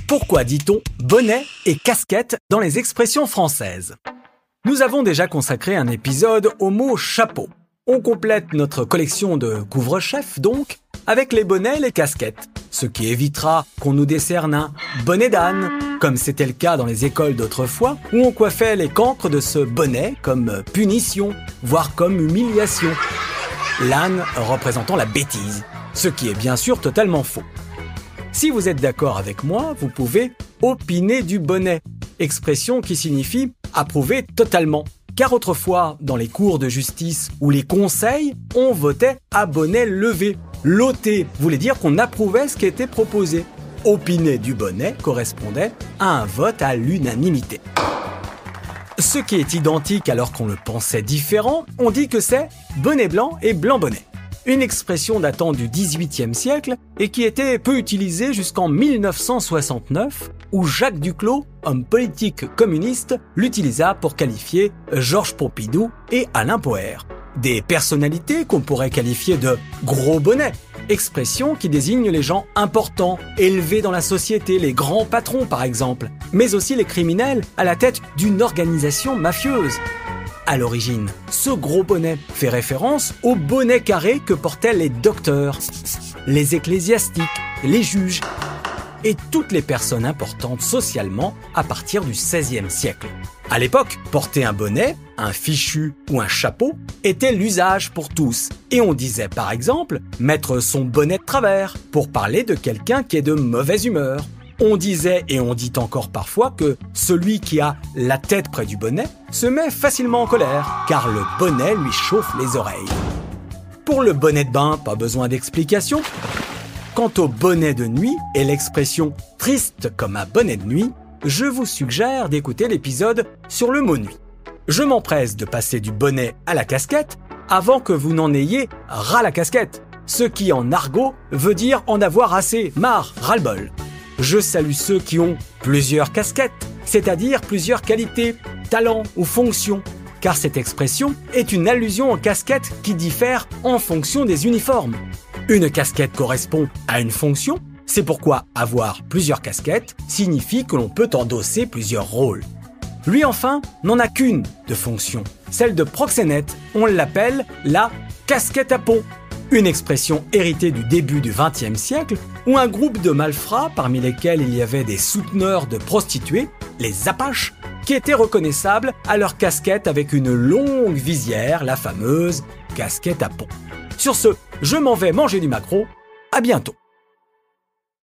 Pourquoi dit-on bonnet et casquette dans les expressions françaises? Nous avons déjà consacré un épisode au mot chapeau. On complète notre collection de couvre-chefs donc avec les bonnets et les casquettes, ce qui évitera qu'on nous décerne un bonnet d'âne, comme c'était le cas dans les écoles d'autrefois, où on coiffait les cancres de ce bonnet comme punition, voire comme humiliation. L'âne représentant la bêtise, ce qui est bien sûr totalement faux. Si vous êtes d'accord avec moi, vous pouvez opiner du bonnet, expression qui signifie approuver totalement. Car autrefois, dans les cours de justice ou les conseils, on votait à bonnet levé. L'ôter voulait dire qu'on approuvait ce qui était proposé. Opiner du bonnet correspondait à un vote à l'unanimité. Ce qui est identique alors qu'on le pensait différent, on dit que c'est bonnet blanc et blanc bonnet. Une expression datant du XVIIIe siècle et qui était peu utilisée jusqu'en 1969, où Jacques Duclos, homme politique communiste, l'utilisa pour qualifier Georges Pompidou et Alain Poher. Des personnalités qu'on pourrait qualifier de gros bonnets, expression qui désigne les gens importants, élevés dans la société, les grands patrons par exemple, mais aussi les criminels à la tête d'une organisation mafieuse. À l'origine, ce gros bonnet fait référence au bonnet carré que portaient les docteurs, les ecclésiastiques, les juges et toutes les personnes importantes socialement à partir du XVIe siècle. À l'époque, porter un bonnet, un fichu ou un chapeau était l'usage pour tous. Et on disait par exemple mettre son bonnet de travers pour parler de quelqu'un qui est de mauvaise humeur. On disait et on dit encore parfois que celui qui a la tête près du bonnet se met facilement en colère, car le bonnet lui chauffe les oreilles. Pour le bonnet de bain, pas besoin d'explication. Quant au bonnet de nuit et l'expression « triste comme un bonnet de nuit », je vous suggère d'écouter l'épisode sur le mot « nuit ». Je m'empresse de passer du bonnet à la casquette avant que vous n'en ayez ras la casquette, ce qui en argot veut dire en avoir assez, marre, ras-le-bol. Je salue ceux qui ont plusieurs casquettes, c'est-à-dire plusieurs qualités, talents ou fonctions, car cette expression est une allusion aux casquettes qui diffèrent en fonction des uniformes. Une casquette correspond à une fonction, c'est pourquoi avoir plusieurs casquettes signifie que l'on peut endosser plusieurs rôles. Lui enfin n'en a qu'une de fonction, celle de proxénète, on l'appelle la casquette à pont. Une expression héritée du début du XXe siècle où un groupe de malfrats, parmi lesquels il y avait des souteneurs de prostituées, les Apaches, qui étaient reconnaissables à leur casquette avec une longue visière, la fameuse casquette à pont. Sur ce, je m'en vais manger du maquereau, à bientôt.